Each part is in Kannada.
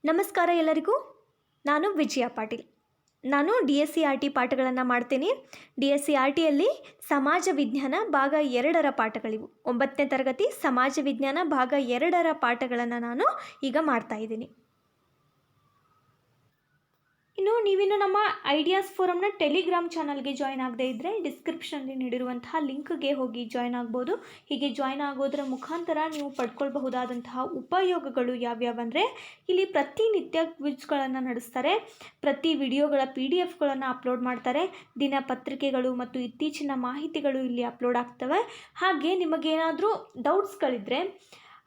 ನಮಸ್ಕಾರ ಎಲ್ಲರಿಗೂ. ನಾನು ವಿಜಯ ಪಾಟೀಲ್. ನಾನು DSC RT ಪಾಠಗಳನ್ನು ಮಾಡ್ತೀನಿ. DSC RTಯಲ್ಲಿ ಸಮಾಜ ವಿಜ್ಞಾನ ಭಾಗ 2ರ ಪಾಠಗಳಿವು. 9ನೇ ತರಗತಿ ಸಮಾಜ ವಿಜ್ಞಾನ ಭಾಗ 2ರ ಪಾಠಗಳನ್ನು ನಾನು ಈಗ ಮಾಡ್ತಾ ಇದ್ದೀನಿ. ನೀವಿನ್ನು ನಮ್ಮ ಐಡಿಯಾಸ್ ಫೋರಮ್ನ ಟೆಲಿಗ್ರಾಮ್ ಚಾನಲ್ಗೆ ಜಾಯ್ನ್ ಆಗದೇ ಇದ್ದರೆ ಡಿಸ್ಕ್ರಿಪ್ಷನಲ್ಲಿ ನೀಡಿರುವಂತಹ ಲಿಂಕ್ಗೆ ಹೋಗಿ ಜಾಯ್ನ್ ಆಗ್ಬೋದು. ಹೀಗೆ ಜಾಯ್ನ್ ಆಗೋದರ ಮುಖಾಂತರ ನೀವು ಪಡ್ಕೊಳ್ಬಹುದಾದಂತಹ ಉಪಯೋಗಗಳು ಯಾವ್ಯಾವಂದರೆ, ಇಲ್ಲಿ ಪ್ರತಿನಿತ್ಯ ಕ್ವಿಜ್ಗಳನ್ನು ನಡೆಸ್ತಾರೆ, ಪ್ರತಿ ವಿಡಿಯೋಗಳ PDF ಅಪ್ಲೋಡ್ ಮಾಡ್ತಾರೆ, ದಿನಪತ್ರಿಕೆಗಳು ಮತ್ತು ಇತ್ತೀಚಿನ ಮಾಹಿತಿಗಳು ಇಲ್ಲಿ ಅಪ್ಲೋಡ್ ಆಗ್ತವೆ. ಹಾಗೆ ನಿಮಗೇನಾದರೂ ಡೌಟ್ಸ್ಗಳಿದ್ದರೆ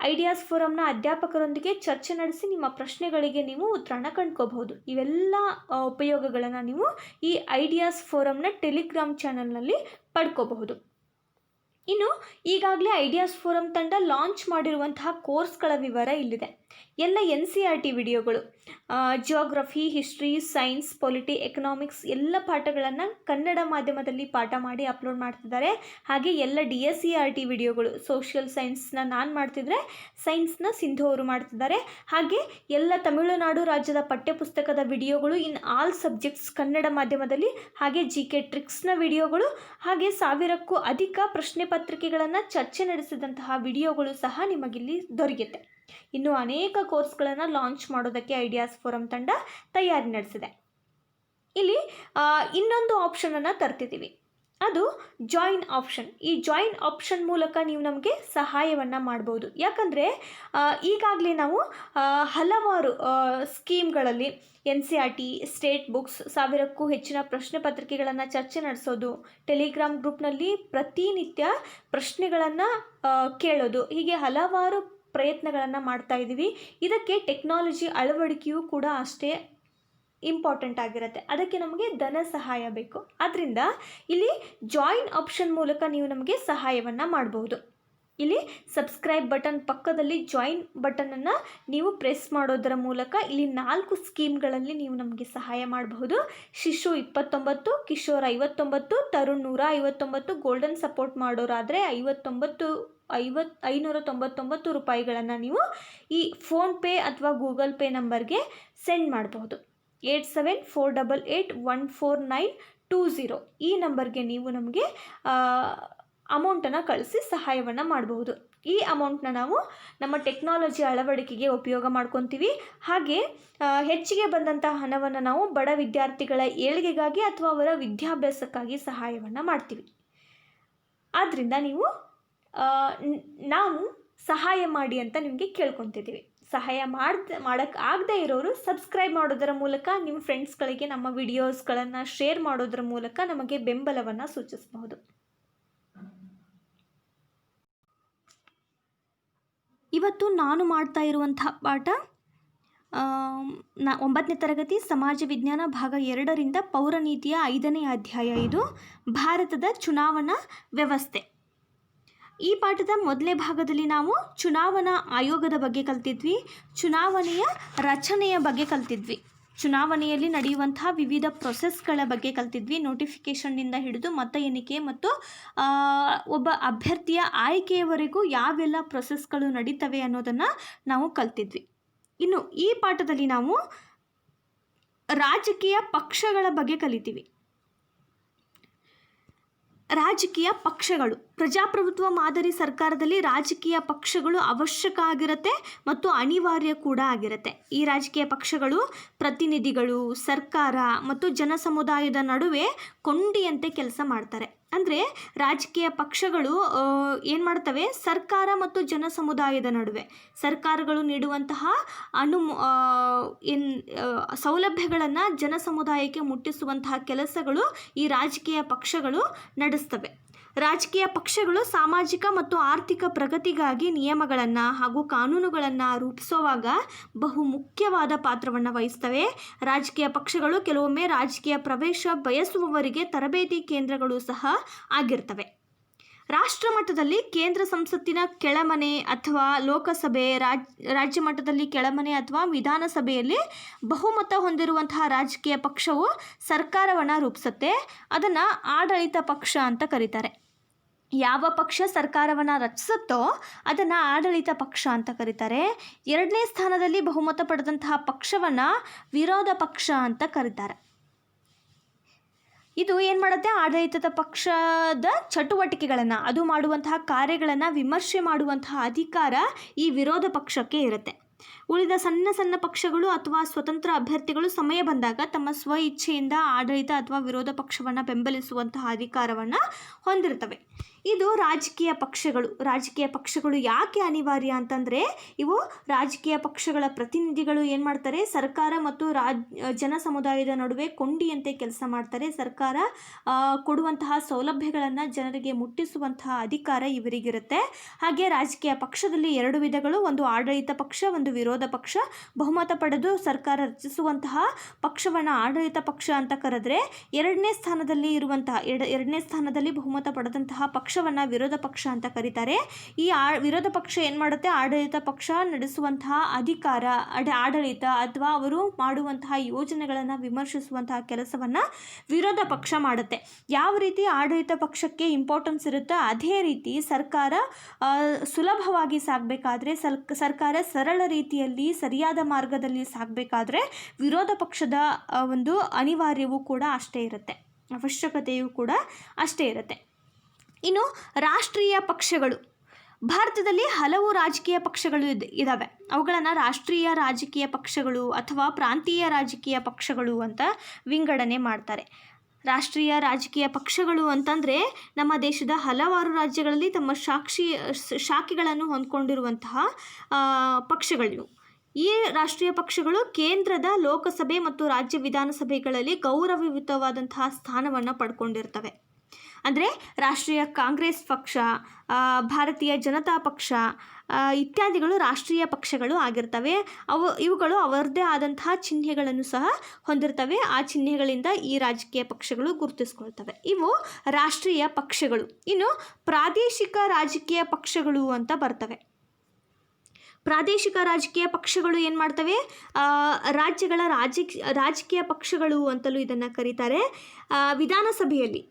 ಐಡಿಯಾಸ್ ಫೋರಮ್ನ ಅಧ್ಯಾಪಕರೊಂದಿಗೆ ಚರ್ಚೆ ನಡೆಸಿ ನಿಮ್ಮ ಪ್ರಶ್ನೆಗಳಿಗೆ ನೀವು ಉತ್ತರನ ಕಂಡ್ಕೋಬಹುದು. ಇವೆಲ್ಲ ಉಪಯೋಗಗಳನ್ನು ನೀವು ಈ ಐಡಿಯಾಸ್ ಫೋರಮ್ನ ಟೆಲಿಗ್ರಾಮ್ ಚಾನಲ್ನಲ್ಲಿ ಪಡ್ಕೋಬಹುದು. ಇನ್ನು ಈಗಾಗಲೇ ಐಡಿಯಾಸ್ ಫೋರಮ್ ತಂಡ ಲಾಂಚ್ ಮಾಡಿರುವಂತಹ ಕೋರ್ಸ್ಗಳ ವಿವರ ಇಲ್ಲಿದೆ. ಎಲ್ಲ NCERT ವಿಡಿಯೋಗಳು, geography, history, science, polity, economics ಎಲ್ಲ ಪಾಠಗಳನ್ನು ಕನ್ನಡ ಮಾಧ್ಯಮದಲ್ಲಿ ಪಾಠ ಮಾಡಿ ಅಪ್ಲೋಡ್ ಮಾಡ್ತಿದ್ದಾರೆ. ಹಾಗೆ ಎಲ್ಲ DSCERT ವಿಡಿಯೋಗಳು, ಸೋಷಿಯಲ್ ಸೈನ್ಸ್ನ ನಾನು ಮಾಡ್ತಿದ್ರೆ ಸೈನ್ಸ್ನ ಸಿಂಧು ಅವರು ಮಾಡ್ತಿದ್ದಾರೆ. ಹಾಗೆ ಎಲ್ಲ ತಮಿಳುನಾಡು ರಾಜ್ಯದ ಪಠ್ಯಪುಸ್ತಕದ ವಿಡಿಯೋಗಳು ಇನ್ ಆಲ್ ಸಬ್ಜೆಕ್ಟ್ಸ್ ಕನ್ನಡ ಮಾಧ್ಯಮದಲ್ಲಿ, ಹಾಗೆ GK ಟ್ರಿಕ್ಸ್ನ ವಿಡಿಯೋಗಳು, ಹಾಗೆ 1000ಕ್ಕೂ ಅಧಿಕ ಪ್ರಶ್ನೆ ಪತ್ರಿಕೆಗಳನ್ನು ಚರ್ಚೆ ನಡೆಸಿದಂತಹ ವಿಡಿಯೋಗಳು ಸಹ ನಿಮಗಿಲ್ಲಿ ದೊರೆಯುತ್ತೆ. ಇನ್ನು ಅನೇಕ ಕೋರ್ಸ್ಗಳನ್ನು ಲಾಂಚ್ ಮಾಡೋದಕ್ಕೆ ಐಡಿಯಾಸ್ ಫೋರಮ್ ತಂಡ ತಯಾರಿ ನಡೆಸಿದೆ. ಇಲ್ಲಿ ಇನ್ನೊಂದು ಆಪ್ಷನನ್ನು ತರ್ತಿದ್ದೀವಿ, ಅದು ಜಾಯಿನ್ ಆಪ್ಷನ್. ಈ ಜಾಯಿನ್ ಆಪ್ಷನ್ ಮೂಲಕ ನೀವು ನಮಗೆ ಸಹಾಯವನ್ನು ಮಾಡ್ಬೋದು. ಯಾಕಂದರೆ ಈಗಾಗಲೇ ನಾವು ಹಲವಾರು ಸ್ಕೀಮ್ಗಳಲ್ಲಿ NCERT, ಸ್ಟೇಟ್ ಬುಕ್ಸ್, 1000ಕ್ಕೂ ಹೆಚ್ಚಿನ ಪ್ರಶ್ನೆ ಪತ್ರಿಕೆಗಳನ್ನು ಚರ್ಚೆ ನಡೆಸೋದು, ಟೆಲಿಗ್ರಾಮ್ ಗ್ರೂಪ್ನಲ್ಲಿ ಪ್ರತಿನಿತ್ಯ ಪ್ರಶ್ನೆಗಳನ್ನು ಕೇಳೋದು, ಹೀಗೆ ಹಲವಾರು ಪ್ರಯತ್ನಗಳನ್ನು ಮಾಡ್ತಾ ಇದ್ದೀವಿ. ಇದಕ್ಕೆ ಟೆಕ್ನಾಲಜಿ ಅಳವಡಿಕೆಯೂ ಕೂಡ ಅಷ್ಟೇ ಇಂಪಾರ್ಟೆಂಟ್ ಆಗಿರುತ್ತೆ. ಅದಕ್ಕೆ ನಮಗೆ ಧನ ಸಹಾಯ ಬೇಕು. ಆದ್ದರಿಂದ ಇಲ್ಲಿ ಜಾಯಿನ್ ಆಪ್ಷನ್ ಮೂಲಕ ನೀವು ನಮಗೆ ಸಹಾಯವನ್ನು ಮಾಡಬಹುದು. ಇಲ್ಲಿ ಸಬ್ಸ್ಕ್ರೈಬ್ ಬಟನ್ ಪಕ್ಕದಲ್ಲಿ ಜಾಯಿನ್ ಬಟನನ್ನು ನೀವು ಪ್ರೆಸ್ ಮಾಡೋದರ ಮೂಲಕ ಇಲ್ಲಿ 4 ಸ್ಕೀಮ್ಗಳಲ್ಲಿ ನೀವು ನಮಗೆ ಸಹಾಯ ಮಾಡಬಹುದು. ಶಿಶು 29, ಕಿಶೋರ್ 59, ತರುಣ್ 159, ಗೋಲ್ಡನ್ ಸಪೋರ್ಟ್ ಮಾಡೋರಾದರೆ 599 ರೂಪಾಯಿಗಳನ್ನು ನೀವು ಈ ಫೋನ್ಪೇ ಅಥವಾ ಗೂಗಲ್ ಪೇ ನಂಬರ್ಗೆ ಸೆಂಡ್ ಮಾಡಬಹುದು. 8748814920 ಈ ನಂಬರ್ಗೆ ನೀವು ನಮಗೆ ಅಮೌಂಟನ್ನು ಕಳಿಸಿ ಸಹಾಯವನ್ನು ಮಾಡಬಹುದು. ಈ ಅಮೌಂಟನ್ನ ನಾವು ನಮ್ಮ ಟೆಕ್ನಾಲಜಿ ಅಳವಡಿಕೆಗೆ ಉಪಯೋಗ ಮಾಡ್ಕೊತೀವಿ. ಹಾಗೆ ಹೆಚ್ಚಿಗೆ ಬಂದಂತಹ ಹಣವನ್ನು ನಾವು ಬಡ ವಿದ್ಯಾರ್ಥಿಗಳ ಏಳಿಗೆಗಾಗಿ ಅಥವಾ ಅವರ ವಿದ್ಯಾಭ್ಯಾಸಕ್ಕಾಗಿ ಸಹಾಯವನ್ನು ಮಾಡ್ತೀವಿ. ಆದ್ದರಿಂದ ನಾವು ಸಹಾಯ ಮಾಡಿ ಅಂತ ನಿಮಗೆ ಕೇಳ್ಕೊತಿದ್ದೀವಿ. ಸಹಾಯ ಮಾಡೋಕ್ಕಾಗದೇ ಇರೋರು ಸಬ್ಸ್ಕ್ರೈಬ್ ಮಾಡೋದರ ಮೂಲಕ ನಿಮ್ಮ ಫ್ರೆಂಡ್ಸ್ಗಳಿಗೆ ನಮ್ಮ ವಿಡಿಯೋಸ್ಗಳನ್ನು ಶೇರ್ ಮಾಡೋದರ ಮೂಲಕ ನಮಗೆ ಬೆಂಬಲವನ್ನು ಸೂಚಿಸಬಹುದು. ಇವತ್ತು ನಾನು ಮಾಡ್ತಾ ಇರುವಂಥ ಪಾಠ 9ನೇ ತರಗತಿ ಸಮಾಜ ವಿಜ್ಞಾನ ಭಾಗ 2ರಿಂದ ಪೌರನೀತಿಯ 5ನೇ ಅಧ್ಯಾಯ. ಇದು ಭಾರತದ ಚುನಾವಣಾ ವ್ಯವಸ್ಥೆ. ಈ ಪಾಠದ ಮೊದಲನೇ ಭಾಗದಲ್ಲಿ ನಾವು ಚುನಾವಣಾ ಆಯೋಗದ ಬಗ್ಗೆ ಕಲ್ತಿದ್ವಿ, ಚುನಾವಣೆಯ ರಚನೆಯ ಬಗ್ಗೆ ಕಲ್ತಿದ್ವಿ, ಚುನಾವಣೆಯಲ್ಲಿ ನಡೆಯುವಂತಹ ವಿವಿಧ ಪ್ರೊಸೆಸ್ಗಳ ಬಗ್ಗೆ ಕಲ್ತಿದ್ವಿ, ನೋಟಿಫಿಕೇಷನ್ನಿಂದ ಹಿಡಿದು ಮತ ಎಣಿಕೆ ಮತ್ತು ಒಬ್ಬ ಅಭ್ಯರ್ಥಿಯ ಆಯ್ಕೆಯವರೆಗೂ ಯಾವೆಲ್ಲ ಪ್ರೊಸೆಸ್ಗಳು ನಡೀತವೆ ಅನ್ನೋದನ್ನು ನಾವು ಕಲ್ತಿದ್ವಿ. ಇನ್ನು ಈ ಪಾಠದಲ್ಲಿ ನಾವು ರಾಜಕೀಯ ಪಕ್ಷಗಳ ಬಗ್ಗೆ ಕಲಿತೀವಿ. ರಾಜಕೀಯ ಪಕ್ಷಗಳು, ಪ್ರಜಾಪ್ರಭುತ್ವ ಮಾದರಿ ಸರ್ಕಾರದಲ್ಲಿ ರಾಜಕೀಯ ಪಕ್ಷಗಳು ಅವಶ್ಯಕ ಆಗಿರುತ್ತೆ ಮತ್ತು ಅನಿವಾರ್ಯ ಕೂಡ ಆಗಿರುತ್ತೆ. ಈ ರಾಜಕೀಯ ಪಕ್ಷಗಳು ಪ್ರತಿನಿಧಿಗಳು, ಸರ್ಕಾರ ಮತ್ತು ಜನಸಮುದಾಯದ ನಡುವೆ ಕೊಂಡಿಯಂತೆ ಕೆಲಸ ಮಾಡ್ತಾರೆ. ಅಂದರೆ ರಾಜಕೀಯ ಪಕ್ಷಗಳು ಏನು ಮಾಡ್ತವೆ, ಸರ್ಕಾರ ಮತ್ತು ಜನಸಮುದಾಯದ ನಡುವೆ ಸರ್ಕಾರಗಳು ನೀಡುವಂತಹ ಸೌಲಭ್ಯಗಳನ್ನು ಜನಸಮುದಾಯಕ್ಕೆ ಮುಟ್ಟಿಸುವಂತಹ ಕೆಲಸಗಳು ಈ ರಾಜಕೀಯ ಪಕ್ಷಗಳು ನಡೆಸ್ತವೆ. ರಾಜಕೀಯ ಪಕ್ಷಗಳು ಸಾಮಾಜಿಕ ಮತ್ತು ಆರ್ಥಿಕ ಪ್ರಗತಿಗಾಗಿ ನಿಯಮಗಳನ್ನು ಹಾಗೂ ಕಾನೂನುಗಳನ್ನು ರೂಪಿಸುವಾಗ ಬಹು ಮುಖ್ಯವಾದ ಪಾತ್ರವನ್ನು ವಹಿಸ್ತವೆ. ರಾಜಕೀಯ ಪಕ್ಷಗಳು ಕೆಲವೊಮ್ಮೆ ರಾಜಕೀಯ ಪ್ರವೇಶ ಬಯಸುವವರಿಗೆ ತರಬೇತಿ ಕೇಂದ್ರಗಳು ಸಹ ಆಗಿರ್ತವೆ. ರಾಷ್ಟ್ರ ಮಟ್ಟದಲ್ಲಿ ಕೇಂದ್ರ ಸಂಸತ್ತಿನ ಕೆಳಮನೆ ಅಥವಾ ಲೋಕಸಭೆ, ರಾಜ್ಯ ಮಟ್ಟದಲ್ಲಿ ಕೆಳಮನೆ ಅಥವಾ ವಿಧಾನಸಭೆಯಲ್ಲಿ ಬಹುಮತ ಹೊಂದಿರುವಂತಹ ರಾಜಕೀಯ ಪಕ್ಷವು ಸರ್ಕಾರವನ್ನು ರೂಪಿಸುತ್ತೆ. ಅದನ್ನು ಆಡಳಿತ ಪಕ್ಷ ಅಂತ ಕರೀತಾರೆ. ಯಾವ ಪಕ್ಷ ಸರ್ಕಾರವನ್ನು ರಚಿಸುತ್ತೋ ಅದನ್ನು ಆಡಳಿತ ಪಕ್ಷ ಅಂತ ಕರೀತಾರೆ. ಎರಡನೇ ಸ್ಥಾನದಲ್ಲಿ ಬಹುಮತ ಪಡೆದಂತಹ ಪಕ್ಷವನ್ನು ವಿರೋಧ ಪಕ್ಷ ಅಂತ ಕರೀತಾರೆ. ಇದು ಏನು ಮಾಡುತ್ತೆ, ಆಡಳಿತದ ಪಕ್ಷದ ಚಟುವಟಿಕೆಗಳನ್ನು, ಅದು ಮಾಡುವಂತಹ ಕಾರ್ಯಗಳನ್ನು ವಿಮರ್ಶೆ ಮಾಡುವಂತಹ ಅಧಿಕಾರ ಈ ವಿರೋಧ ಪಕ್ಷಕ್ಕೆ ಇರುತ್ತೆ. ಉಳಿದ ಸಣ್ಣ ಸಣ್ಣ ಪಕ್ಷಗಳು ಅಥವಾ ಸ್ವತಂತ್ರ ಅಭ್ಯರ್ಥಿಗಳು ಸಮಯ ಬಂದಾಗ ತಮ್ಮ ಸ್ವ ಇಚ್ಛೆಯಿಂದ ಆಡಳಿತ ಅಥವಾ ವಿರೋಧ ಪಕ್ಷವನ್ನು ಬೆಂಬಲಿಸುವಂತಹ ಅಧಿಕಾರವನ್ನು ಹೊಂದಿರ್ತವೆ. ಇದು ರಾಜಕೀಯ ಪಕ್ಷಗಳು ಯಾಕೆ ಅನಿವಾರ್ಯ ಅಂತಂದರೆ, ಇವು ರಾಜಕೀಯ ಪಕ್ಷಗಳ ಪ್ರತಿನಿಧಿಗಳು ಏನು ಮಾಡ್ತಾರೆ, ಸರ್ಕಾರ ಮತ್ತು ಜನ ಸಮುದಾಯದ ನಡುವೆ ಕೊಂಡಿಯಂತೆ ಕೆಲಸ ಮಾಡ್ತಾರೆ. ಸರ್ಕಾರ ಕೊಡುವಂತಹ ಸೌಲಭ್ಯಗಳನ್ನು ಜನರಿಗೆ ಮುಟ್ಟಿಸುವಂತಹ ಅಧಿಕಾರ ಇವರಿಗಿರುತ್ತೆ. ಹಾಗೆ ರಾಜಕೀಯ ಪಕ್ಷದಲ್ಲಿ 2 ವಿಧಗಳು, ಒಂದು ಆಡಳಿತ ಪಕ್ಷ, ಒಂದು ವಿರೋಧ ಪಕ್ಷ. ಬಹುಮತ ಪಡೆದು ಸರ್ಕಾರ ರಚಿಸುವಂತಹ ಪಕ್ಷವನ್ನು ಆಡಳಿತ ಪಕ್ಷ ಅಂತ ಕರೆದ್ರೆ, ಎರಡನೇ ಸ್ಥಾನದಲ್ಲಿ ಬಹುಮತ ಪಡೆದಂತಹ ಪಕ್ಷವನ್ನು ವಿರೋಧ ಪಕ್ಷ ಅಂತ ಕರೀತಾರೆ. ಈ ವಿರೋಧ ಪಕ್ಷ ಏನು ಮಾಡುತ್ತೆ, ಆಡಳಿತ ಪಕ್ಷ ನಡೆಸುವಂತಹ ಅಧಿಕಾರ, ಆಡಳಿತ ಅಥವಾ ಅವರು ಮಾಡುವಂತಹ ಯೋಜನೆಗಳನ್ನು ವಿಮರ್ಶಿಸುವಂತಹ ಕೆಲಸವನ್ನು ವಿರೋಧ ಪಕ್ಷ ಮಾಡುತ್ತೆ. ಯಾವ ರೀತಿ ಆಡಳಿತ ಪಕ್ಷಕ್ಕೆ ಇಂಪಾರ್ಟೆನ್ಸ್ ಇರುತ್ತೋ ಅದೇ ರೀತಿ ಸರ್ಕಾರ ಸುಲಭವಾಗಿ ಸಾಗಬೇಕಾದ್ರೆ, ಸರ್ಕಾರ ಸರಳ ರೀತಿಯಲ್ಲಿ ಸರಿಯಾದ ಮಾರ್ಗದಲ್ಲಿ ಸಾಗಬೇಕಾದ್ರೆ ವಿರೋಧ ಪಕ್ಷದ ಒಂದು ಅನಿವಾರ್ಯವೂ ಕೂಡ ಅಷ್ಟೇ ಇರುತ್ತೆ, ಅವಶ್ಯಕತೆಯೂ ಕೂಡ ಅಷ್ಟೇ ಇರುತ್ತೆ. ಇನ್ನು ರಾಷ್ಟ್ರೀಯ ಪಕ್ಷಗಳು, ಭಾರತದಲ್ಲಿ ಹಲವು ರಾಜಕೀಯ ಪಕ್ಷಗಳು ಇದ್ದಾವೆ. ಅವುಗಳನ್ನು ರಾಷ್ಟ್ರೀಯ ರಾಜಕೀಯ ಪಕ್ಷಗಳು ಅಥವಾ ಪ್ರಾಂತೀಯ ರಾಜಕೀಯ ಪಕ್ಷಗಳು ಅಂತ ವಿಂಗಡಣೆ ಮಾಡ್ತಾರೆ. ರಾಷ್ಟ್ರೀಯ ರಾಜಕೀಯ ಪಕ್ಷಗಳು ಅಂತಂದರೆ ನಮ್ಮ ದೇಶದ ಹಲವಾರು ರಾಜ್ಯಗಳಲ್ಲಿ ತಮ್ಮ ಶಾಖೆಗಳನ್ನು ಹೊಂದ್ಕೊಂಡಿರುವಂತಹ ಪಕ್ಷಗಳಿವು. ಈ ರಾಷ್ಟ್ರೀಯ ಪಕ್ಷಗಳು ಕೇಂದ್ರದ ಲೋಕಸಭೆ ಮತ್ತು ರಾಜ್ಯ ವಿಧಾನಸಭೆಗಳಲ್ಲಿ ಗೌರವಯುತವಾದಂತಹ ಸ್ಥಾನವನ್ನು ಪಡ್ಕೊಂಡಿರ್ತವೆ. ಅಂದರೆ ರಾಷ್ಟ್ರೀಯ ಕಾಂಗ್ರೆಸ್ ಪಕ್ಷ, ಭಾರತೀಯ ಜನತಾ ಪಕ್ಷ ಇತ್ಯಾದಿಗಳು ರಾಷ್ಟ್ರೀಯ ಪಕ್ಷಗಳು ಆಗಿರ್ತವೆ. ಇವುಗಳು ಅವರದ್ದೇ ಆದಂತಹ ಚಿಹ್ನೆಗಳನ್ನು ಸಹ ಹೊಂದಿರ್ತವೆ. ಆ ಚಿಹ್ನೆಗಳಿಂದ ಈ ರಾಜಕೀಯ ಪಕ್ಷಗಳು ಗುರುತಿಸ್ಕೊಳ್ತವೆ. ಇವು ರಾಷ್ಟ್ರೀಯ ಪಕ್ಷಗಳು. ಇನ್ನು ಪ್ರಾದೇಶಿಕ ರಾಜಕೀಯ ಪಕ್ಷಗಳು ಅಂತ ಬರ್ತವೆ. ಪ್ರಾದೇಶಿಕ ರಾಜಕೀಯ ಪಕ್ಷಗಳು ಏನು ಮಾಡ್ತವೆ, ರಾಜ್ಯಗಳ ರಾಜಕೀಯ ಪಕ್ಷಗಳು ಅಂತಲೂ ಇದನ್ನು ಕರೀತಾರೆ. ವಿಧಾನಸಭೆಯಲ್ಲಿ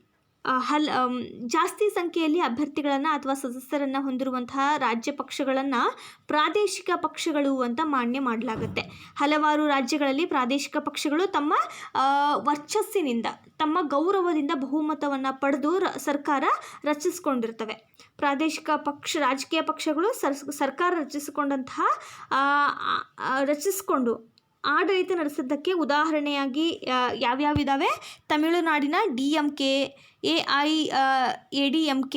ಜಾಸ್ತಿ ಸಂಖ್ಯೆಯಲ್ಲಿ ಅಭ್ಯರ್ಥಿಗಳನ್ನು ಅಥವಾ ಸದಸ್ಯರನ್ನು ಹೊಂದಿರುವಂತಹ ರಾಜ್ಯ ಪಕ್ಷಗಳನ್ನು ಪ್ರಾದೇಶಿಕ ಪಕ್ಷಗಳು ಅಂತ ಮಾನ್ಯ ಮಾಡಲಾಗುತ್ತೆ. ಹಲವಾರು ರಾಜ್ಯಗಳಲ್ಲಿ ಪ್ರಾದೇಶಿಕ ಪಕ್ಷಗಳು ತಮ್ಮ ವರ್ಚಸ್ಸಿನಿಂದ, ತಮ್ಮ ಗೌರವದಿಂದ ಬಹುಮತವನ್ನು ಪಡೆದು ಸರ್ಕಾರ ರಚಿಸಿಕೊಂಡಿರ್ತವೆ. ರಾಜಕೀಯ ಪಕ್ಷಗಳು ಸರ್ಕಾರ ರಚಿಸಿಕೊಂಡು ಆಡಳಿತ ನಡೆಸಿದ್ದಕ್ಕೆ ಉದಾಹರಣೆಯಾಗಿ ಯಾವ್ಯಾವಿದ್ದಾವೆ, ತಮಿಳುನಾಡಿನ DMK, AIADMK,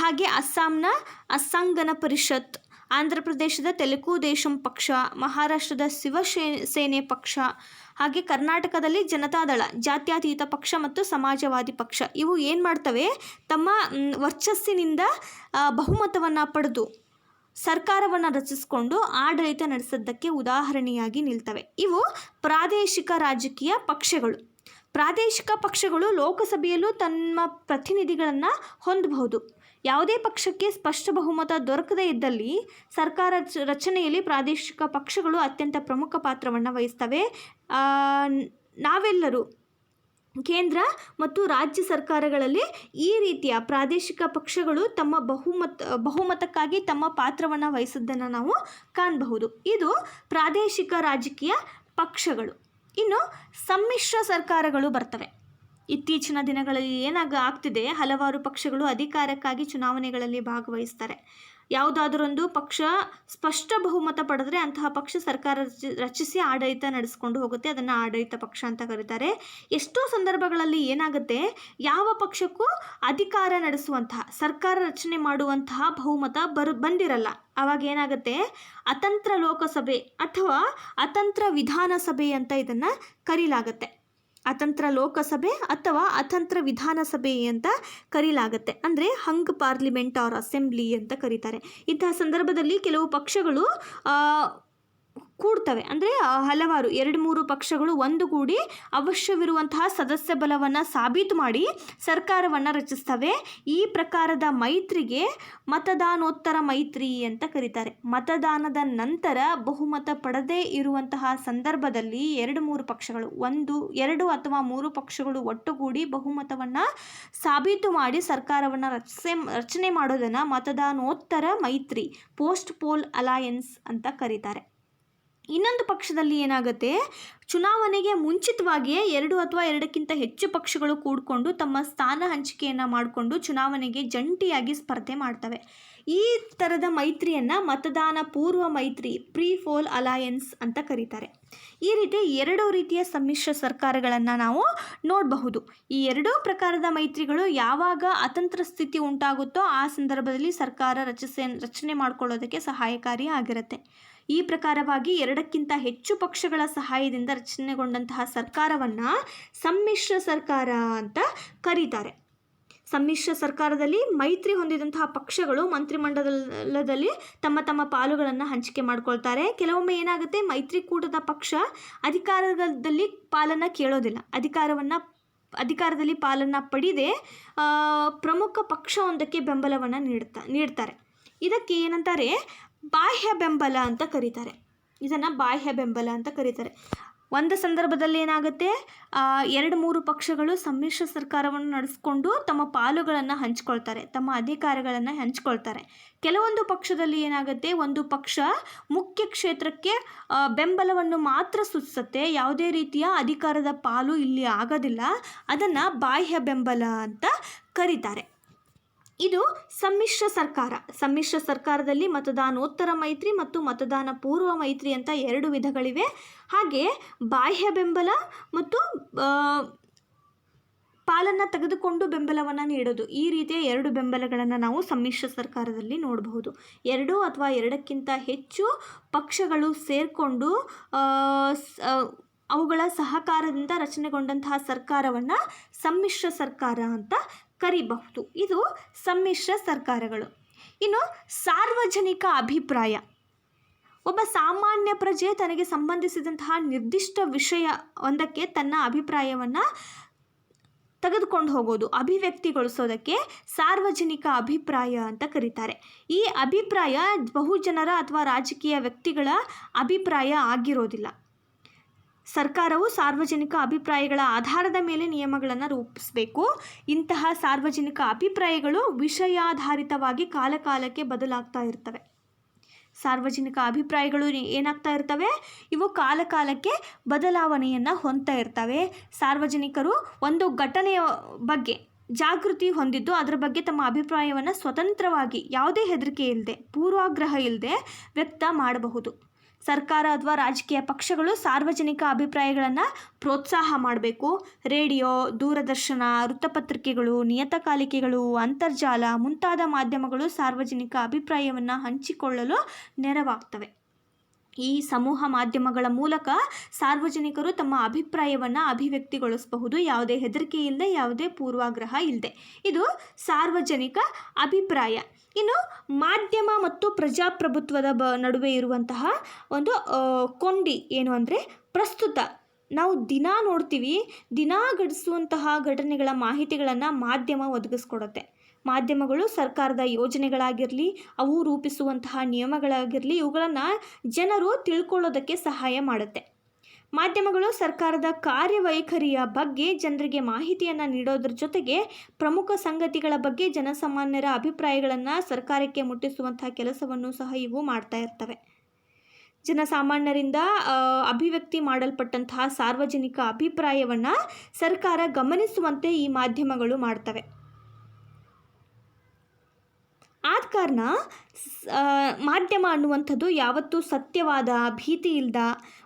ಹಾಗೆ ಅಸ್ಸಾಂನ ಅಸ್ಸಾಂ ಪರಿಷತ್, ಆಂಧ್ರ ಪ್ರದೇಶದ ತೆಲುಗು ದೇಶಂ ಪಕ್ಷ, ಮಹಾರಾಷ್ಟ್ರದ ಶಿವಸೇನೆ ಪಕ್ಷ, ಹಾಗೆ ಕರ್ನಾಟಕದಲ್ಲಿ ಜನತಾದಳ, ಜಾತ್ಯತೀತ ಪಕ್ಷ ಮತ್ತು ಸಮಾಜವಾದಿ ಪಕ್ಷ. ಇವು ಏನು ಮಾಡ್ತವೆ, ತಮ್ಮ ವರ್ಚಸ್ಸಿನಿಂದ ಬಹುಮತವನ್ನು ಪಡೆದು ಸರ್ಕಾರವನ್ನು ರಚಿಸಿಕೊಂಡು ಆಡಳಿತ ನಡೆಸಿದ್ದಕ್ಕೆ ಉದಾಹರಣೆಯಾಗಿ ನಿಲ್ತವೆ. ಇವು ಪ್ರಾದೇಶಿಕ ರಾಜಕೀಯ ಪಕ್ಷಗಳು. ಪ್ರಾದೇಶಿಕ ಪಕ್ಷಗಳು ಲೋಕಸಭೆಯಲ್ಲೂ ತಮ್ಮ ಪ್ರತಿನಿಧಿಗಳನ್ನು ಹೊಂದಬಹುದು. ಯಾವುದೇ ಪಕ್ಷಕ್ಕೆ ಸ್ಪಷ್ಟ ಬಹುಮತ ದೊರಕದೇ ಇದ್ದಲ್ಲಿ ಸರ್ಕಾರ ರಚನೆಯಲ್ಲಿ ಪ್ರಾದೇಶಿಕ ಪಕ್ಷಗಳು ಅತ್ಯಂತ ಪ್ರಮುಖ ಪಾತ್ರವನ್ನು ವಹಿಸ್ತವೆ. ನಾವೆಲ್ಲರೂ ಕೇಂದ್ರ ಮತ್ತು ರಾಜ್ಯ ಸರ್ಕಾರಗಳಲ್ಲಿ ಈ ರೀತಿಯ ಪ್ರಾದೇಶಿಕ ಪಕ್ಷಗಳು ತಮ್ಮ ಬಹುಮತಕ್ಕಾಗಿ ತಮ್ಮ ಪಾತ್ರವನ್ನು ವಹಿಸಿದ್ದನ್ನು ನಾವು ಕಾಣಬಹುದು. ಇದು ಪ್ರಾದೇಶಿಕ ರಾಜಕೀಯ ಪಕ್ಷಗಳು. ಇನ್ನು ಸಮ್ಮಿಶ್ರ ಸರ್ಕಾರಗಳು ಬರ್ತವೆ. ಇತ್ತೀಚಿನ ದಿನಗಳಲ್ಲಿ ಆಗ್ತಿದೆ, ಹಲವಾರು ಪಕ್ಷಗಳು ಅಧಿಕಾರಕ್ಕಾಗಿ ಚುನಾವಣೆಗಳಲ್ಲಿ ಭಾಗವಹಿಸ್ತಾರೆ. ಯಾವುದಾದರೊಂದು ಪಕ್ಷ ಸ್ಪಷ್ಟ ಬಹುಮತ ಪಡೆದ್ರೆ ಅಂತಹ ಪಕ್ಷ ಸರ್ಕಾರ ರಚಿಸಿ ಆಡಳಿತ ನಡೆಸ್ಕೊಂಡು ಹೋಗುತ್ತೆ. ಅದನ್ನು ಆಡಳಿತ ಪಕ್ಷ ಅಂತ ಕರೀತಾರೆ. ಎಷ್ಟೋ ಸಂದರ್ಭಗಳಲ್ಲಿ ಏನಾಗುತ್ತೆ, ಯಾವ ಪಕ್ಷಕ್ಕೂ ಅಧಿಕಾರ ನಡೆಸುವಂತಹ, ಸರ್ಕಾರ ರಚನೆ ಮಾಡುವಂತಹ ಬಹುಮತ ಬಂದಿರಲ್ಲ. ಆವಾಗ ಏನಾಗುತ್ತೆ, ಅತಂತ್ರ ಲೋಕಸಭೆ ಅಥವಾ ಅತಂತ್ರ ವಿಧಾನಸಭೆ ಅಂತ ಇದನ್ನು ಕರೀಲಾಗುತ್ತೆ. ಅತಂತ್ರ ಲೋಕಸಭೆ ಅಥವಾ ಅತಂತ್ರ ವಿಧಾನಸಭೆ ಅಂತ ಕರೀಲಾಗುತ್ತೆ. ಅಂದರೆ ಹಂಗ್ ಪಾರ್ಲಿಮೆಂಟ್ ಆರ್ ಅಸೆಂಬ್ಲಿ ಅಂತ ಕರೀತಾರೆ. ಇಂತಹ ಸಂದರ್ಭದಲ್ಲಿ ಕೆಲವು ಪಕ್ಷಗಳು ಕೂಡ್ತವೆ. ಅಂದರೆ ಹಲವಾರು 2-3 ಪಕ್ಷಗಳು ಒಂದುಗೂಡಿ ಅವಶ್ಯವಿರುವಂತಹ ಸದಸ್ಯ ಬಲವನ್ನು ಸಾಬೀತು ಮಾಡಿ ಸರ್ಕಾರವನ್ನು ರಚಿಸ್ತವೆ. ಈ ಪ್ರಕಾರದ ಮೈತ್ರಿಗೆ ಮತದಾನೋತ್ತರ ಮೈತ್ರಿ ಅಂತ ಕರೀತಾರೆ. ಮತದಾನದ ನಂತರ ಬಹುಮತ ಪಡೆದೇ ಇರುವಂತಹ ಸಂದರ್ಭದಲ್ಲಿ 2-3 ಪಕ್ಷಗಳು 2 ಅಥವಾ 3 ಪಕ್ಷಗಳು ಒಟ್ಟುಗೂಡಿ ಬಹುಮತವನ್ನು ಸಾಬೀತು ಮಾಡಿ ಸರ್ಕಾರವನ್ನು ರಚನೆ ಮಾಡೋದನ್ನು ಮತದಾನೋತ್ತರ ಮೈತ್ರಿ ಪೋಸ್ಟ್ ಪೋಲ್ ಅಲಯನ್ಸ್ ಅಂತ ಕರೀತಾರೆ. ಇನ್ನೊಂದು ಪಕ್ಷದಲ್ಲಿ ಏನಾಗುತ್ತೆ, ಚುನಾವಣೆಗೆ ಮುಂಚಿತವಾಗಿಯೇ 2 ಅಥವಾ 2ಕ್ಕಿಂತ ಹೆಚ್ಚು ಪಕ್ಷಗಳು ಕೂಡಿಕೊಂಡು ತಮ್ಮ ಸ್ಥಾನ ಹಂಚಿಕೆಯನ್ನು ಮಾಡಿಕೊಂಡು ಚುನಾವಣೆಗೆ ಜಂಟಿಯಾಗಿ ಸ್ಪರ್ಧೆ ಮಾಡ್ತವೆ. ಈ ಥರದ ಮೈತ್ರಿಯನ್ನು ಮತದಾನ ಪೂರ್ವ ಮೈತ್ರಿ ಪ್ರೀ ಪೋಲ್ ಅಲಯನ್ಸ್ ಅಂತ ಕರೀತಾರೆ. ಈ ರೀತಿ 2 ರೀತಿಯ ಸಮ್ಮಿಶ್ರ ಸರ್ಕಾರಗಳನ್ನು ನಾವು ನೋಡಬಹುದು. ಈ 2 ಪ್ರಕಾರದ ಮೈತ್ರಿಗಳು ಯಾವಾಗ ಅತಂತ್ರ ಸ್ಥಿತಿ ಉಂಟಾಗುತ್ತೋ ಆ ಸಂದರ್ಭದಲ್ಲಿ ಸರ್ಕಾರ ರಚನೆ ಮಾಡಿಕೊಳ್ಳೋದಕ್ಕೆ ಸಹಾಯಕಾರಿ ಆಗಿರುತ್ತೆ. ಈ ಪ್ರಕಾರವಾಗಿ 2ಕ್ಕಿಂತ ಹೆಚ್ಚು ಪಕ್ಷಗಳ ಸಹಾಯದಿಂದ ರಚನೆಗೊಂಡಂತಹ ಸರ್ಕಾರವನ್ನು ಸಮ್ಮಿಶ್ರ ಸರ್ಕಾರ ಅಂತ ಕರೀತಾರೆ. ಸಮ್ಮಿಶ್ರ ಸರ್ಕಾರದಲ್ಲಿ ಮೈತ್ರಿ ಹೊಂದಿದಂತಹ ಪಕ್ಷಗಳು ಮಂತ್ರಿಮಂಡಲದಲ್ಲಿ ತಮ್ಮ ತಮ್ಮ ಪಾಲುಗಳನ್ನು ಹಂಚಿಕೆ ಮಾಡ್ಕೊಳ್ತಾರೆ. ಕೆಲವೊಮ್ಮೆ ಏನಾಗುತ್ತೆ, ಮೈತ್ರಿಕೂಟದ ಪಕ್ಷ ಅಧಿಕಾರದಲ್ಲಿ ಪಾಲನ್ನು ಕೇಳೋದಿಲ್ಲ. ಅಧಿಕಾರದಲ್ಲಿ ಪಾಲನ್ನು ಪಡೆದೇ ಪ್ರಮುಖ ಪಕ್ಷವೊಂದಕ್ಕೆ ಬೆಂಬಲವನ್ನು ನೀಡ್ತಾರೆ. ಇದಕ್ಕೆ ಏನಂತಾರೆ, ಬಾಹ್ಯ ಬೆಂಬಲ ಅಂತ ಕರೀತಾರೆ. ಇದನ್ನು ಬಾಹ್ಯ ಬೆಂಬಲ ಅಂತ ಕರೀತಾರೆ. ಒಂದು ಸಂದರ್ಭದಲ್ಲಿ ಏನಾಗುತ್ತೆ, 2-3 ಪಕ್ಷಗಳು ಸಮ್ಮಿಶ್ರ ಸರ್ಕಾರವನ್ನು ನಡೆಸ್ಕೊಂಡು ತಮ್ಮ ಪಾಲುಗಳನ್ನು ಹಂಚ್ಕೊಳ್ತಾರೆ, ತಮ್ಮ ಅಧಿಕಾರಗಳನ್ನು ಹಂಚ್ಕೊಳ್ತಾರೆ. ಕೆಲವೊಂದು ಪಕ್ಷದಲ್ಲಿ ಏನಾಗುತ್ತೆ, ಒಂದು ಪಕ್ಷ ಮುಖ್ಯ ಕ್ಷೇತ್ರಕ್ಕೆ ಬೆಂಬಲವನ್ನು ಮಾತ್ರ ಸೂಚಿಸುತ್ತೆ, ಯಾವುದೇ ರೀತಿಯ ಅಧಿಕಾರದ ಪಾಲು ಇಲ್ಲಿ ಆಗೋದಿಲ್ಲ. ಅದನ್ನು ಬಾಹ್ಯ ಬೆಂಬಲ ಅಂತ ಕರೀತಾರೆ. ಇದು ಸಮ್ಮಿಶ್ರ ಸರ್ಕಾರ. ಸಮ್ಮಿಶ್ರ ಸರ್ಕಾರದಲ್ಲಿ ಮತದಾನೋತ್ತರ ಮೈತ್ರಿ ಮತ್ತು ಮತದಾನ ಪೂರ್ವ ಮೈತ್ರಿ ಅಂತ 2 ವಿಧಗಳಿವೆ. ಹಾಗೆ ಬಾಹ್ಯ ಬೆಂಬಲ ಮತ್ತು ಪಾಲನ್ನು ತೆಗೆದುಕೊಂಡು ಬೆಂಬಲವನ್ನು ನೀಡೋದು, ಈ ರೀತಿಯ 2 ಬೆಂಬಲಗಳನ್ನು ನಾವು ಸಮ್ಮಿಶ್ರ ಸರ್ಕಾರದಲ್ಲಿ ನೋಡಬಹುದು. 2 ಅಥವಾ 2ಕ್ಕಿಂತ ಹೆಚ್ಚು ಪಕ್ಷಗಳು ಸೇರಿಕೊಂಡು ಅವುಗಳ ಸಹಕಾರದಿಂದ ರಚನೆಗೊಂಡಂತಹ ಸರ್ಕಾರವನ್ನು ಸಮ್ಮಿಶ್ರ ಸರ್ಕಾರ ಅಂತ ಕರೀಬಹುದು. ಇದು ಸಮ್ಮಿಶ್ರ ಸರ್ಕಾರಗಳು. ಇನ್ನು ಸಾರ್ವಜನಿಕ ಅಭಿಪ್ರಾಯ. ಒಬ್ಬ ಸಾಮಾನ್ಯ ಪ್ರಜೆ ತನಗೆ ಸಂಬಂಧಿಸಿದಂತಹ ನಿರ್ದಿಷ್ಟ ವಿಷಯ ಒಂದಕ್ಕೆ ತನ್ನ ಅಭಿಪ್ರಾಯವನ್ನು ತೆಗೆದುಕೊಂಡು ಹೋಗೋದು, ಅಭಿವ್ಯಕ್ತಿಗೊಳಿಸೋದಕ್ಕೆ ಸಾರ್ವಜನಿಕ ಅಭಿಪ್ರಾಯ ಅಂತ ಕರೀತಾರೆ. ಈ ಅಭಿಪ್ರಾಯ ಬಹುಜನರ ಅಥವಾ ರಾಜಕೀಯ ವ್ಯಕ್ತಿಗಳ ಅಭಿಪ್ರಾಯ ಆಗಿರೋದಿಲ್ಲ. ಸರ್ಕಾರವು ಸಾರ್ವಜನಿಕ ಅಭಿಪ್ರಾಯಗಳ ಆಧಾರದ ಮೇಲೆ ನಿಯಮಗಳನ್ನು ರೂಪಿಸಬೇಕು. ಇಂತಹ ಸಾರ್ವಜನಿಕ ಅಭಿಪ್ರಾಯಗಳು ವಿಷಯಾಧಾರಿತವಾಗಿ ಕಾಲಕಾಲಕ್ಕೆ ಬದಲಾಗ್ತಾ ಇರ್ತವೆ. ಸಾರ್ವಜನಿಕ ಅಭಿಪ್ರಾಯಗಳು ಏನಾಗ್ತಾ ಇರ್ತವೆ, ಇವು ಕಾಲಕಾಲಕ್ಕೆ ಬದಲಾವಣೆಯನ್ನು ಹೊಂದ್ತಾ ಇರ್ತವೆ. ಸಾರ್ವಜನಿಕರು ಒಂದು ಘಟನೆಯ ಬಗ್ಗೆ ಜಾಗೃತಿ ಹೊಂದಿದ್ದು ಅದರ ಬಗ್ಗೆ ತಮ್ಮ ಅಭಿಪ್ರಾಯವನ್ನು ಸ್ವತಂತ್ರವಾಗಿ ಯಾವುದೇ ಹೆದರಿಕೆ ಇಲ್ಲದೆ, ಪೂರ್ವಾಗ್ರಹ ಇಲ್ಲದೆ ವ್ಯಕ್ತ ಮಾಡಬಹುದು. ಸರ್ಕಾರ ಅಥವಾ ರಾಜಕೀಯ ಪಕ್ಷಗಳು ಸಾರ್ವಜನಿಕ ಅಭಿಪ್ರಾಯಗಳನ್ನು ಪ್ರೋತ್ಸಾಹ ಮಾಡಬೇಕು. ರೇಡಿಯೋ, ದೂರದರ್ಶನ, ವೃತ್ತಪತ್ರಿಕೆಗಳು, ನಿಯತಕಾಲಿಕೆಗಳು, ಅಂತರ್ಜಾಲ ಮುಂತಾದ ಮಾಧ್ಯಮಗಳು ಸಾರ್ವಜನಿಕ ಅಭಿಪ್ರಾಯವನ್ನು ಹಂಚಿಕೊಳ್ಳಲು ನೆರವಾಗ್ತವೆ. ಈ ಸಮೂಹ ಮಾಧ್ಯಮಗಳ ಮೂಲಕ ಸಾರ್ವಜನಿಕರು ತಮ್ಮ ಅಭಿಪ್ರಾಯವನ್ನು ಅಭಿವ್ಯಕ್ತಿಗೊಳಿಸಬಹುದು, ಯಾವುದೇ ಹೆದರಿಕೆ ಇಲ್ಲದೆ, ಯಾವುದೇ ಪೂರ್ವಾಗ್ರಹ ಇಲ್ಲದೆ. ಇದು ಸಾರ್ವಜನಿಕ ಅಭಿಪ್ರಾಯ. ಇನ್ನು ಮಾಧ್ಯಮ ಮತ್ತು ಪ್ರಜಾಪ್ರಭುತ್ವದ ನಡುವೆ ಇರುವಂತಹ ಒಂದು ಕೊಂಡಿ ಏನು ಅಂದರೆ, ಪ್ರಸ್ತುತ ನಾವು ದಿನ ನೋಡ್ತೀವಿ, ದಿನ ಘಟಿಸುವಂತಹ ಘಟನೆಗಳ ಮಾಹಿತಿಗಳನ್ನು ಮಾಧ್ಯಮ ಒದಗಿಸ್ಕೊಡುತ್ತೆ. ಮಾಧ್ಯಮಗಳು ಸರ್ಕಾರದ ಯೋಜನೆಗಳಾಗಿರಲಿ, ಅವು ರೂಪಿಸುವಂತಹ ನಿಯಮಗಳಾಗಿರಲಿ, ಇವುಗಳನ್ನು ಜನರು ತಿಳ್ಕೊಳ್ಳೋದಕ್ಕೆ ಸಹಾಯ ಮಾಡುತ್ತೆ. ಮಾಧ್ಯಮಗಳು ಸರ್ಕಾರದ ಕಾರ್ಯವೈಖರಿಯ ಬಗ್ಗೆ ಜನರಿಗೆ ಮಾಹಿತಿಯನ್ನು ನೀಡೋದ್ರ ಜೊತೆಗೆ ಪ್ರಮುಖ ಸಂಗತಿಗಳ ಬಗ್ಗೆ ಜನಸಾಮಾನ್ಯರ ಅಭಿಪ್ರಾಯಗಳನ್ನು ಸರ್ಕಾರಕ್ಕೆ ಮುಟ್ಟಿಸುವಂತಹ ಕೆಲಸವನ್ನು ಸಹ ಇವು ಮಾಡ್ತಾ ಇರ್ತವೆ. ಜನಸಾಮಾನ್ಯರಿಂದ ಅಭಿವ್ಯಕ್ತಿ ಮಾಡಲ್ಪಟ್ಟಂತಹ ಸಾರ್ವಜನಿಕ ಅಭಿಪ್ರಾಯವನ್ನು ಸರ್ಕಾರ ಗಮನಿಸುವಂತೆ ಈ ಮಾಧ್ಯಮಗಳು ಮಾಡ್ತವೆ. ಆದ ಕಾರಣ ಮಾಧ್ಯಮ ಅನ್ನುವಂಥದ್ದು ಯಾವತ್ತೂ ಸತ್ಯವಾದ, ಭೀತಿ ಇಲ್ಲದ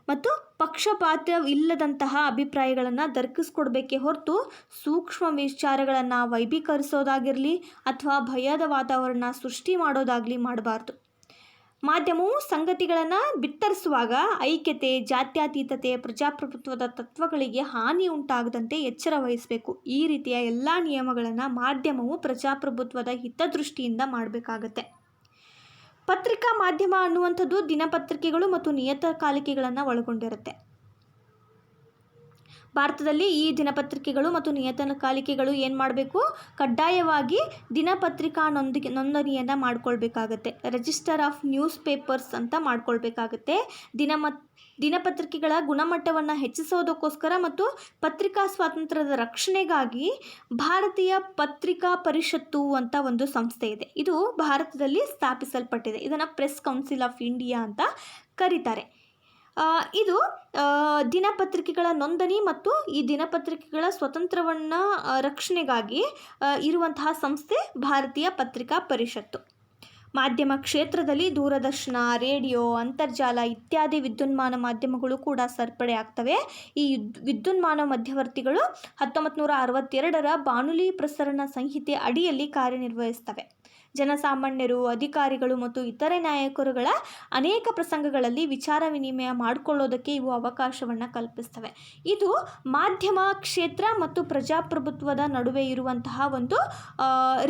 ಮತ್ತು ಪಕ್ಷಪಾತ ಇಲ್ಲದಂತಹ ಅಭಿಪ್ರಾಯಗಳನ್ನು ದೊರಕಿಸ್ಕೊಡ್ಬೇಕೇ ಹೊರತು ಸೂಕ್ಷ್ಮ ವಿಚಾರಗಳನ್ನು ವೈಭೀಕರಿಸೋದಾಗಿರಲಿ ಅಥವಾ ಭಯದ ವಾತಾವರಣ ಸೃಷ್ಟಿ ಮಾಡೋದಾಗಲಿ ಮಾಡಬಾರ್ದು. ಮಾಧ್ಯಮವು ಸಂಗತಿಗಳನ್ನು ಬಿತ್ತರಿಸುವಾಗ ಐಕ್ಯತೆ, ಜಾತ್ಯತೀತತೆ, ಪ್ರಜಾಪ್ರಭುತ್ವದ ತತ್ವಗಳಿಗೆ ಹಾನಿ ಉಂಟಾಗದಂತೆ ಎಚ್ಚರ ವಹಿಸಬೇಕು. ಈ ರೀತಿಯ ಎಲ್ಲ ನಿಯಮಗಳನ್ನು ಮಾಧ್ಯಮವು ಪ್ರಜಾಪ್ರಭುತ್ವದ ಹಿತದೃಷ್ಟಿಯಿಂದ ಮಾಡಬೇಕಾಗತ್ತೆ. ಪತ್ರಿಕಾ ಮಾಧ್ಯಮ ಅನ್ನುವಂಥದ್ದು ದಿನಪತ್ರಿಕೆಗಳು ಮತ್ತು ನಿಯತಕಾಲಿಕೆಗಳನ್ನು ಒಳಗೊಂಡಿರುತ್ತೆ. ಭಾರತದಲ್ಲಿ ಈ ದಿನಪತ್ರಿಕೆಗಳು ಮತ್ತು ನಿಯತಕಾಲಿಕೆಗಳು ಏನು ಮಾಡಬೇಕು, ಕಡ್ಡಾಯವಾಗಿ ದಿನಪತ್ರಿಕಾ ನೋಂದಣಿಯನ್ನು ಮಾಡ್ಕೊಳ್ಬೇಕಾಗತ್ತೆ. ರಿಜಿಸ್ಟರ್ ಆಫ್ ನ್ಯೂಸ್ ಪೇಪರ್ಸ್ ಅಂತ ಮಾಡ್ಕೊಳ್ಬೇಕಾಗತ್ತೆ. ದಿನಪತ್ರಿಕೆಗಳ ಗುಣಮಟ್ಟವನ್ನು ಹೆಚ್ಚಿಸೋದಕ್ಕೋಸ್ಕರ ಮತ್ತು ಪತ್ರಿಕಾ ಸ್ವಾತಂತ್ರ್ಯದ ರಕ್ಷಣೆಗಾಗಿ ಭಾರತೀಯ ಪತ್ರಿಕಾ ಪರಿಷತ್ತು ಅಂತ ಒಂದು ಸಂಸ್ಥೆ ಇದೆ. ಇದು ಭಾರತದಲ್ಲಿ ಸ್ಥಾಪಿಸಲ್ಪಟ್ಟಿದೆ. ಇದನ್ನು ಪ್ರೆಸ್ ಕೌನ್ಸಿಲ್ ಆಫ್ ಇಂಡಿಯಾ ಅಂತ ಕರೀತಾರೆ. ಇದು ದಿನಪತ್ರಿಕೆಗಳ ನೋಂದಣಿ ಮತ್ತು ಈ ದಿನಪತ್ರಿಕೆಗಳ ಸ್ವತಂತ್ರವನ್ನು ರಕ್ಷಣೆಗಾಗಿ ಇರುವಂತಹ ಸಂಸ್ಥೆ ಭಾರತೀಯ ಪತ್ರಿಕಾ ಪರಿಷತ್ತು. ಮಾಧ್ಯಮ ಕ್ಷೇತ್ರದಲ್ಲಿ ದೂರದರ್ಶನ, ರೇಡಿಯೋ, ಅಂತರ್ಜಾಲ ಇತ್ಯಾದಿ ವಿದ್ಯುನ್ಮಾನ ಮಾಧ್ಯಮಗಳು ಕೂಡ ಸೇರ್ಪಡೆ ಆಗ್ತವೆ. ಈ ವಿದ್ಯುನ್ಮಾನ ಮಧ್ಯವರ್ತಿಗಳು 1962ರ ಬಾನುಲಿ ಪ್ರಸರಣ ಸಂಹಿತೆ ಅಡಿಯಲ್ಲಿ ಕಾರ್ಯನಿರ್ವಹಿಸ್ತವೆ. ಜನಸಾಮಾನ್ಯರು, ಅಧಿಕಾರಿಗಳು ಮತ್ತು ಇತರೆ ನಾಯಕರುಗಳ ಅನೇಕ ಪ್ರಸಂಗಗಳಲ್ಲಿ ವಿಚಾರ ವಿನಿಮಯ ಮಾಡಿಕೊಳ್ಳೋದಕ್ಕೆ ಇವು ಅವಕಾಶವನ್ನು ಕಲ್ಪಿಸ್ತವೆ. ಇದು ಮಾಧ್ಯಮ ಕ್ಷೇತ್ರ ಮತ್ತು ಪ್ರಜಾಪ್ರಭುತ್ವದ ನಡುವೆ ಇರುವಂತಹ ಒಂದು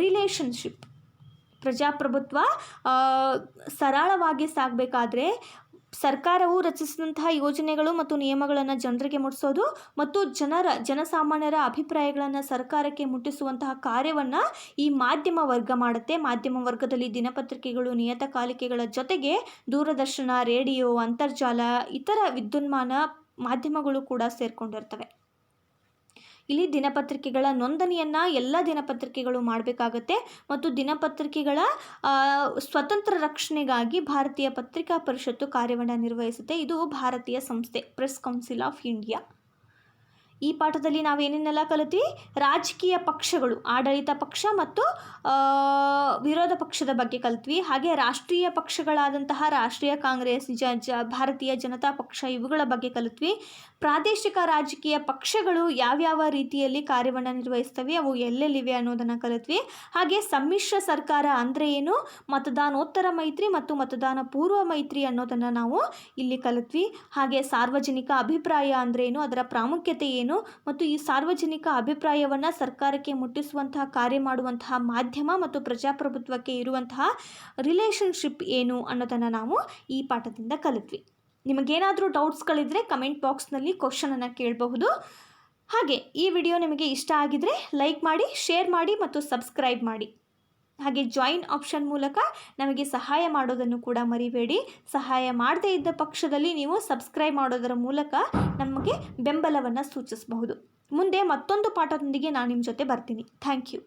ರಿಲೇಷನ್ಶಿಪ್. ಪ್ರಜಾಪ್ರಭುತ್ವ ಸರಳವಾಗಿ ಸಾಗಬೇಕಾದ್ರೆ ಸರ್ಕಾರವು ರಚಿಸಿದಂತಹ ಯೋಜನೆಗಳು ಮತ್ತು ನಿಯಮಗಳನ್ನು ಜನರಿಗೆ ಮುಟ್ಟಿಸೋದು ಮತ್ತು ಜನಸಾಮಾನ್ಯರ ಅಭಿಪ್ರಾಯಗಳನ್ನು ಸರ್ಕಾರಕ್ಕೆ ಮುಟ್ಟಿಸುವಂತಹ ಕಾರ್ಯವನ್ನು ಈ ಮಾಧ್ಯಮ ವರ್ಗ ಮಾಡುತ್ತೆ. ಮಾಧ್ಯಮ ವರ್ಗದಲ್ಲಿ ದಿನಪತ್ರಿಕೆಗಳು, ನಿಯತಕಾಲಿಕೆಗಳ ಜೊತೆಗೆ ದೂರದರ್ಶನ, ರೇಡಿಯೋ, ಅಂತರ್ಜಾಲ, ಇತರ ವಿದ್ಯುನ್ಮಾನ ಮಾಧ್ಯಮಗಳು ಕೂಡ ಸೇರಿಕೊಂಡಿರ್ತವೆ. ಇಲ್ಲಿ ದಿನಪತ್ರಿಕೆಗಳ ನೋಂದಣಿಯನ್ನು ಎಲ್ಲ ದಿನಪತ್ರಿಕೆಗಳು ಮಾಡಬೇಕಾಗತ್ತೆ ಮತ್ತು ದಿನಪತ್ರಿಕೆಗಳ ಸ್ವತಂತ್ರ ರಕ್ಷಣೆಗಾಗಿ ಭಾರತೀಯ ಪತ್ರಿಕಾ ಪರಿಷತ್ತು ಕಾರ್ಯವನ್ನು ನಿರ್ವಹಿಸುತ್ತೆ. ಇದು ಭಾರತೀಯ ಸಂಸ್ಥೆ, ಪ್ರೆಸ್ ಕೌನ್ಸಿಲ್ ಆಫ್ ಇಂಡಿಯಾ. ಈ ಪಾಠದಲ್ಲಿ ನಾವೇನೇನೆಲ್ಲ ಕಲಿತೀವಿ? ರಾಜಕೀಯ ಪಕ್ಷಗಳು, ಆಡಳಿತ ಪಕ್ಷ ಮತ್ತು ವಿರೋಧ ಪಕ್ಷದ ಬಗ್ಗೆ ಕಲಿತ್ವಿ. ಹಾಗೆ ರಾಷ್ಟ್ರೀಯ ಪಕ್ಷಗಳಾದಂತಹ ರಾಷ್ಟ್ರೀಯ ಕಾಂಗ್ರೆಸ್, ಭಾರತೀಯ ಜನತಾ ಪಕ್ಷ ಇವುಗಳ ಬಗ್ಗೆ ಕಲಿತ್ವಿ. ಪ್ರಾದೇಶಿಕ ರಾಜಕೀಯ ಪಕ್ಷಗಳು ಯಾವ್ಯಾವ ರೀತಿಯಲ್ಲಿ ಕಾರ್ಯವನ್ನು ನಿರ್ವಹಿಸ್ತವೆ, ಅವು ಎಲ್ಲೆಲ್ಲಿವೆ ಅನ್ನೋದನ್ನು ಕಲಿತ್ವಿ. ಹಾಗೆ ಸಮ್ಮಿಶ್ರ ಸರ್ಕಾರ ಅಂದರೆ ಏನು, ಮತದಾನೋತ್ತರ ಮೈತ್ರಿ ಮತ್ತು ಮತದಾನ ಪೂರ್ವ ಮೈತ್ರಿ ಅನ್ನೋದನ್ನು ನಾವು ಇಲ್ಲಿ ಕಲಿತ್ವಿ. ಹಾಗೆ ಸಾರ್ವಜನಿಕ ಅಭಿಪ್ರಾಯ ಅಂದರೆ ಏನು, ಅದರ ಪ್ರಾಮುಖ್ಯತೆ ಏನು ಮತ್ತು ಈ ಸಾರ್ವಜನಿಕ ಅಭಿಪ್ರಾಯವನ್ನು ಸರ್ಕಾರಕ್ಕೆ ಮುಟ್ಟಿಸುವಂತಹ ಕಾರ್ಯ ಮಾಡುವಂತಹ ಮಾಧ್ಯಮ ಮತ್ತು ಪ್ರಜಾಪ್ರಭುತ್ವಕ್ಕೆ ಇರುವಂತಹ ರಿಲೇಷನ್ಶಿಪ್ ಏನು ಅನ್ನೋದನ್ನು ನಾವು ಈ ಪಾಠದಿಂದ ಕಲಿತ್ವಿ. ನಿಮಗೇನಾದರೂ ಡೌಟ್ಸ್ಗಳಿದ್ದರೆ ಕಮೆಂಟ್ ಬಾಕ್ಸ್ನಲ್ಲಿ ಕ್ವಶನನ್ನು ಕೇಳಬಹುದು. ಹಾಗೆ ಈ ವಿಡಿಯೋ ನಿಮಗೆ ಇಷ್ಟ ಆಗಿದರೆ ಲೈಕ್ ಮಾಡಿ, ಶೇರ್ ಮಾಡಿ ಮತ್ತು ಸಬ್ಸ್ಕ್ರೈಬ್ ಮಾಡಿ. ಹಾಗೆ ಜಾಯಿನ್ ಆಪ್ಷನ್ ಮೂಲಕ ನಮಗೆ ಸಹಾಯ ಮಾಡೋದನ್ನು ಕೂಡ ಮರಿಬೇಡಿ. ಸಹಾಯ ಮಾಡದೇ ಇದ್ದ ಪಕ್ಷದಲ್ಲಿ ನೀವು ಸಬ್ಸ್ಕ್ರೈಬ್ ಮಾಡೋದರ ಮೂಲಕ ನಮಗೆ ಬೆಂಬಲವನ್ನು ಸೂಚಿಸಬಹುದು. ಮುಂದೆ ಮತ್ತೊಂದು ಪಾಠದೊಂದಿಗೆ ನಾನು ನಿಮ್ಮ ಜೊತೆ ಬರ್ತೀನಿ. Thank you.